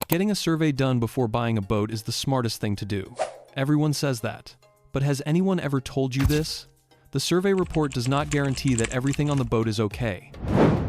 Getting a survey done before buying a boat is the smartest thing to do. Everyone says that. But has anyone ever told you this? The survey report does not guarantee that everything on the boat is okay.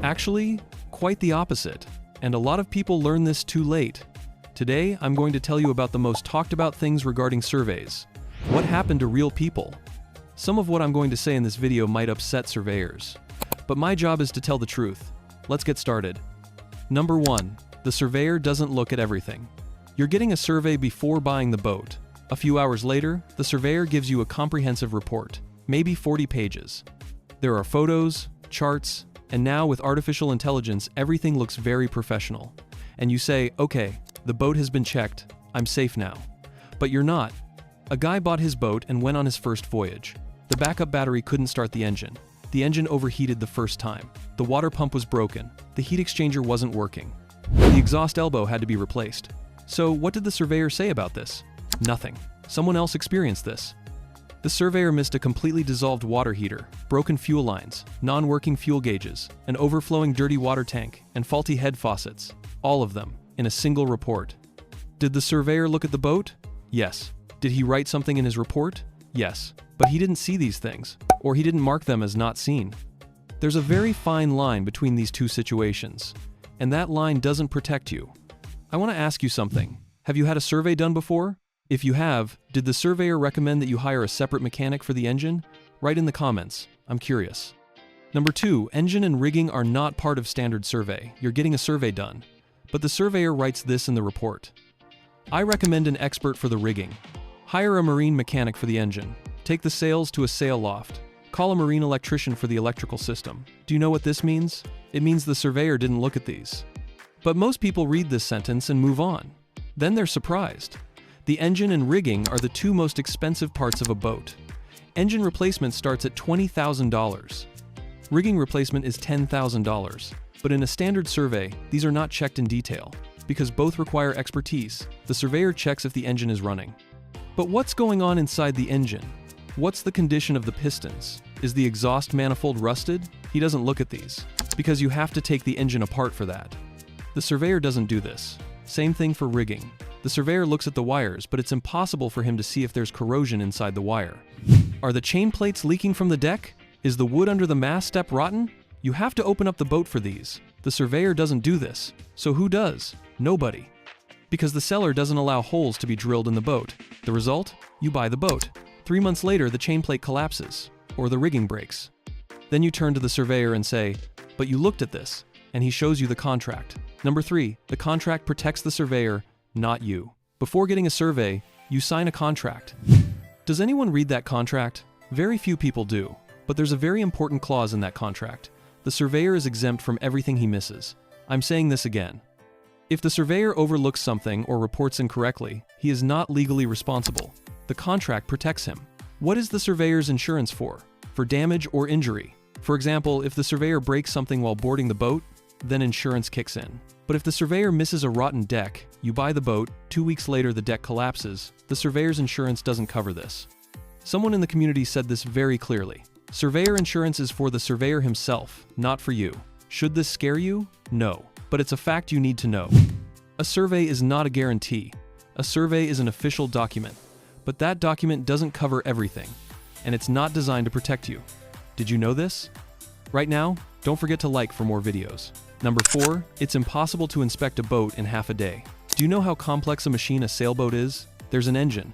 Actually, quite the opposite. And a lot of people learn this too late. Today, I'm going to tell you about the most talked about things regarding surveys. What happened to real people? Some of what I'm going to say in this video might upset surveyors. But my job is to tell the truth. Let's get started. Number 1. The surveyor doesn't look at everything. You're getting a survey before buying the boat. A few hours later, the surveyor gives you a comprehensive report, maybe 40 pages. There are photos, charts, and now with artificial intelligence, everything looks very professional. And you say, okay, the boat has been checked, I'm safe now. But you're not. A guy bought his boat and went on his first voyage. The backup battery couldn't start the engine. The engine overheated the first time. The water pump was broken. The heat exchanger wasn't working. The exhaust elbow had to be replaced. So what did the surveyor say about this? Nothing. Someone else experienced this. The surveyor missed a completely dissolved water heater, broken fuel lines, non-working fuel gauges, an overflowing dirty water tank, and faulty head faucets. All of them, in a single report. Did the surveyor look at the boat? Yes. Did he write something in his report? Yes. But he didn't see these things, or he didn't mark them as not seen. There's a very fine line between these two situations, and that line doesn't protect you. I want to ask you something. Have you had a survey done before? If you have, did the surveyor recommend that you hire a separate mechanic for the engine? Write in the comments. I'm curious. Number 2, engine and rigging are not part of standard survey. You're getting a survey done, but the surveyor writes this in the report. I recommend an expert for the rigging. Hire a marine mechanic for the engine. Take the sails to a sail loft. Call a marine electrician for the electrical system. Do you know what this means? It means the surveyor didn't look at these. But most people read this sentence and move on. Then they're surprised. The engine and rigging are the two most expensive parts of a boat. Engine replacement starts at $20,000. Rigging replacement is $10,000. But in a standard survey, these are not checked in detail. Because both require expertise, the surveyor checks if the engine is running. But what's going on inside the engine? What's the condition of the pistons? Is the exhaust manifold rusted? He doesn't look at these, because you have to take the engine apart for that. The surveyor doesn't do this. Same thing for rigging. The surveyor looks at the wires, but it's impossible for him to see if there's corrosion inside the wire. Are the chain plates leaking from the deck? Is the wood under the mast step rotten? You have to open up the boat for these. The surveyor doesn't do this. So who does? Nobody. Because the seller doesn't allow holes to be drilled in the boat. The result? You buy the boat. 3 months later, the chain plate collapses, or the rigging breaks. Then you turn to the surveyor and say, but you looked at this, and he shows you the contract. Number 3, the contract protects the surveyor, not you. Before getting a survey, you sign a contract. Does anyone read that contract? Very few people do, but there's a very important clause in that contract. The surveyor is exempt from everything he misses. I'm saying this again. If the surveyor overlooks something or reports incorrectly, he is not legally responsible. The contract protects him. What is the surveyor's insurance for? For damage or injury. For example, if the surveyor breaks something while boarding the boat, then insurance kicks in. But if the surveyor misses a rotten deck, you buy the boat, 2 weeks later the deck collapses, the surveyor's insurance doesn't cover this. Someone in the community said this very clearly. Surveyor insurance is for the surveyor himself, not for you. Should this scare you? No. But it's a fact you need to know. A survey is not a guarantee. A survey is an official document. But that document doesn't cover everything. And it's not designed to protect you. Did you know this? Right now, don't forget to like for more videos. Number 4, it's impossible to inspect a boat in half a day. Do you know how complex a machine a sailboat is? There's an engine.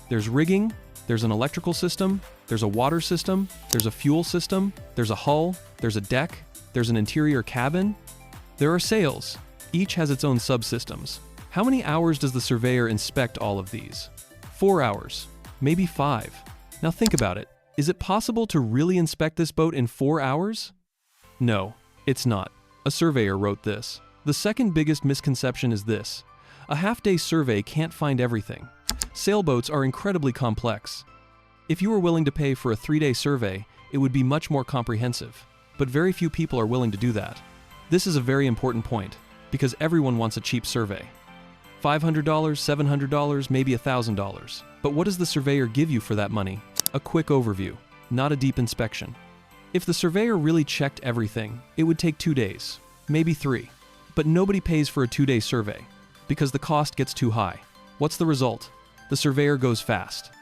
There's rigging. There's an electrical system. There's a water system. There's a fuel system. There's a hull. There's a deck. There's an interior cabin. There are sails. Each has its own subsystems. How many hours does the surveyor inspect all of these? 4 hours. Maybe 5. Now think about it. Is it possible to really inspect this boat in 4 hours? No, it's not. A surveyor wrote this. The second biggest misconception is this. A half-day survey can't find everything. Sailboats are incredibly complex. If you were willing to pay for a 3-day survey, it would be much more comprehensive. But very few people are willing to do that. This is a very important point, because everyone wants a cheap survey. $500, $700, maybe $1,000. But what does the surveyor give you for that money? A quick overview, not a deep inspection. If the surveyor really checked everything, it would take 2 days, maybe 3. But nobody pays for a 2-day survey. because the cost gets too high. What's the result? The surveyor goes fast.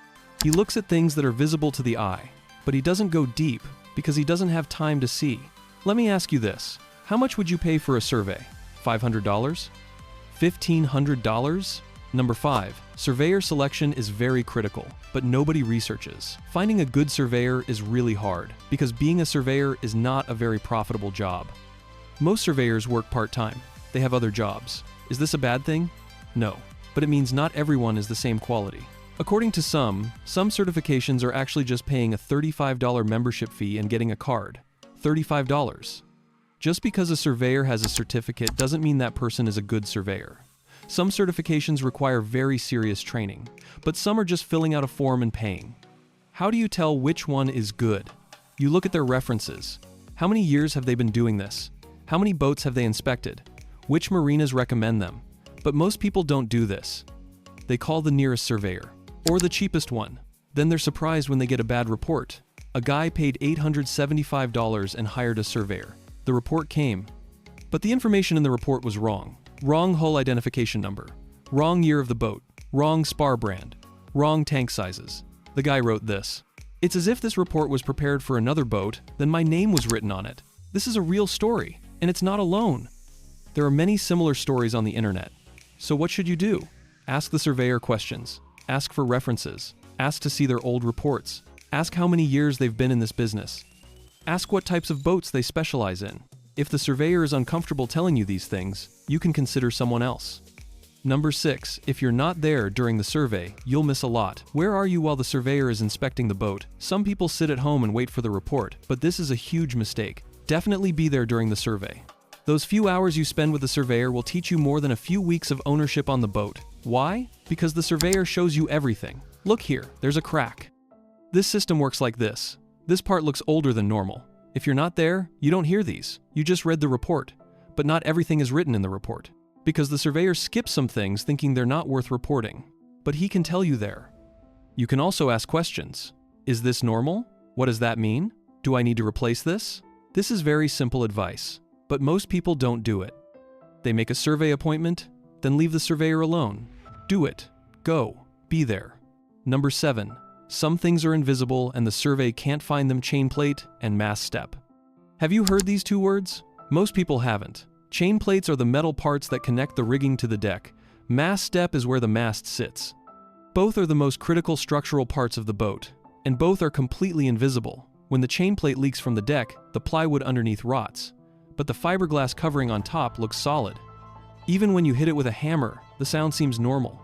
He looks at things that are visible to the eye, but he doesn't go deep because he doesn't have time to see. Let me ask you this. How much would you pay for a survey? $500? $1,500? Number 5. Surveyor selection is very critical, but nobody researches. Finding a good surveyor is really hard, because being a surveyor is not a very profitable job. Most surveyors work part-time. They have other jobs. Is this a bad thing? No, but it means not everyone is the same quality. According to some certifications are actually just paying a $35 membership fee and getting a card. $35. Just because a surveyor has a certificate doesn't mean that person is a good surveyor. Some certifications require very serious training, but some are just filling out a form and paying. How do you tell which one is good? You look at their references. How many years have they been doing this? How many boats have they inspected? Which marinas recommend them? But most people don't do this. They call the nearest surveyor, or the cheapest one. Then they're surprised when they get a bad report. A guy paid $875 and hired a surveyor. The report came, but the information in the report was wrong. Wrong hull identification number, wrong year of the boat, wrong spar brand, wrong tank sizes. The guy wrote this. It's as if this report was prepared for another boat, then my name was written on it. This is a real story, and it's not alone. There are many similar stories on the internet. So what should you do? Ask the surveyor questions. Ask for references. Ask to see their old reports. Ask how many years they've been in this business. Ask what types of boats they specialize in. If the surveyor is uncomfortable telling you these things, you can consider someone else. Number 6. If you're not there during the survey, you'll miss a lot. Where are you while the surveyor is inspecting the boat? Some people sit at home and wait for the report, but this is a huge mistake. Definitely be there during the survey. Those few hours you spend with the surveyor will teach you more than a few weeks of ownership on the boat. Why? Because the surveyor shows you everything. Look here, there's a crack. This system works like this. This part looks older than normal. If you're not there, you don't hear these. You just read the report. But not everything is written in the report, because the surveyor skips some things thinking they're not worth reporting. But he can tell you there. You can also ask questions. Is this normal? What does that mean? Do I need to replace this? This is very simple advice, but most people don't do it. They make a survey appointment, then leave the surveyor alone. Do it. Go. Be there. Number 7. Some things are invisible and the survey can't find them. Chainplate and mast step. Have you heard these two words? Most people haven't. Chainplates are the metal parts that connect the rigging to the deck. Mast step is where the mast sits. Both are the most critical structural parts of the boat, and both are completely invisible. When the chainplate leaks from the deck, the plywood underneath rots, but the fiberglass covering on top looks solid. Even when you hit it with a hammer, the sound seems normal.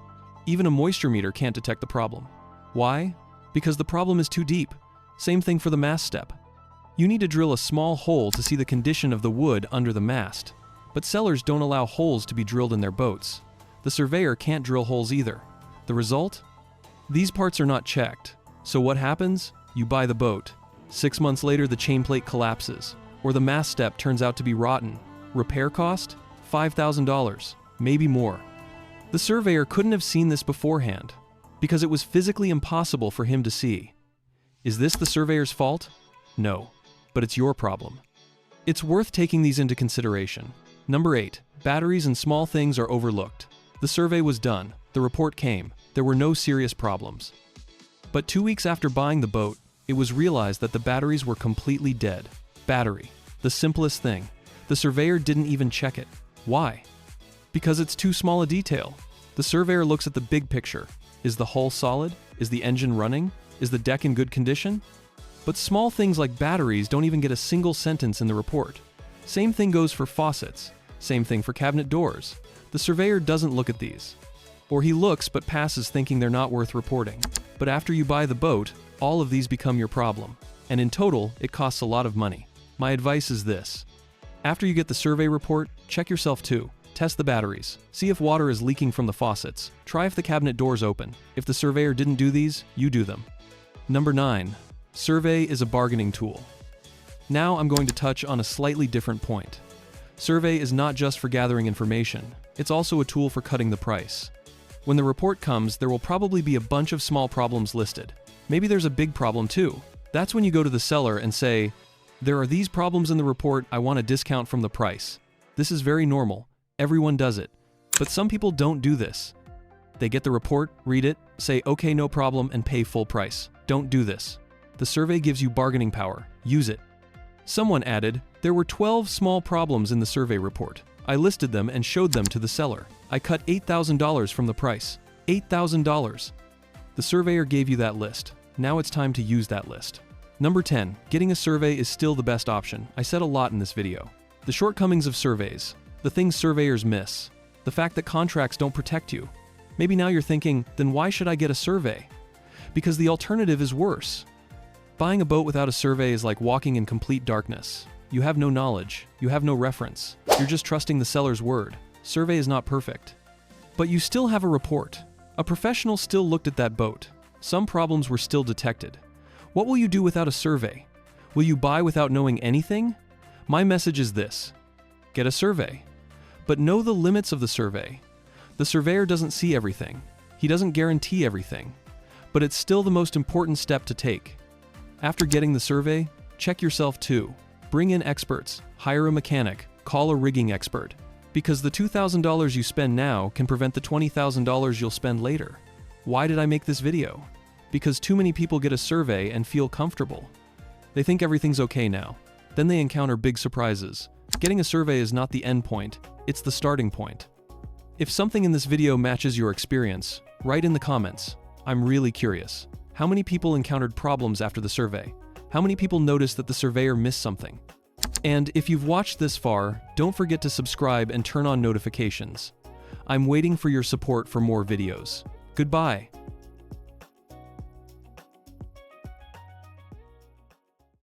Even a moisture meter can't detect the problem. Why? Because the problem is too deep. Same thing for the mast step. You need to drill a small hole to see the condition of the wood under the mast, but sellers don't allow holes to be drilled in their boats. The surveyor can't drill holes either. The result? These parts are not checked. So what happens? You buy the boat. 6 months later, the chainplate collapses, or the mast step turns out to be rotten. Repair cost? $5,000, maybe more. The surveyor couldn't have seen this beforehand, because it was physically impossible for him to see. Is this the surveyor's fault? No, but it's your problem. It's worth taking these into consideration. Number 8. Batteries and small things are overlooked. The survey was done, the report came, there were no serious problems. But 2 weeks after buying the boat, it was realized that the batteries were completely dead. Battery, the simplest thing. The surveyor didn't even check it. Why? Because it's too small a detail. The surveyor looks at the big picture. Is the hull solid? Is the engine running? Is the deck in good condition? But small things like batteries don't even get a single sentence in the report. Same thing goes for faucets. Same thing for cabinet doors. The surveyor doesn't look at these. Or he looks but passes thinking they're not worth reporting. But after you buy the boat, all of these become your problem. And in total, it costs a lot of money. My advice is this. After you get the survey report, check yourself too. Test the batteries. See if water is leaking from the faucets. Try if the cabinet doors open. If the surveyor didn't do these, you do them. Number 9. Survey is a bargaining tool. Now I'm going to touch on a slightly different point. Survey is not just for gathering information. It's also a tool for cutting the price. When the report comes, there will probably be a bunch of small problems listed. Maybe there's a big problem too. That's when you go to the seller and say, "There are these problems in the report, I want a discount from the price." This is very normal. Everyone does it. But some people don't do this. They get the report, read it, say okay no problem and pay full price. Don't do this. The survey gives you bargaining power. Use it. Someone added, there were 12 small problems in the survey report. I listed them and showed them to the seller. I cut $8,000 from the price. $8,000. The surveyor gave you that list. Now it's time to use that list. Number 10. Getting a survey is still the best option. I said a lot in this video. The shortcomings of surveys. The things surveyors miss. The fact that contracts don't protect you. Maybe now you're thinking, then why should I get a survey? Because the alternative is worse. Buying a boat without a survey is like walking in complete darkness. You have no knowledge. You have no reference. You're just trusting the seller's word. Survey is not perfect. But you still have a report. A professional still looked at that boat. Some problems were still detected. What will you do without a survey? Will you buy without knowing anything? My message is this: get a survey. But know the limits of the survey. The surveyor doesn't see everything. He doesn't guarantee everything. But it's still the most important step to take. After getting the survey, check yourself too. Bring in experts, hire a mechanic, call a rigging expert. Because the $2,000 you spend now can prevent the $20,000 you'll spend later. Why did I make this video? Because too many people get a survey and feel comfortable. They think everything's okay now. Then they encounter big surprises. Getting a survey is not the end point, it's the starting point. If something in this video matches your experience, write in the comments. I'm really curious. How many people encountered problems after the survey? How many people noticed that the surveyor missed something? And if you've watched this far, don't forget to subscribe and turn on notifications. I'm waiting for your support for more videos. Goodbye.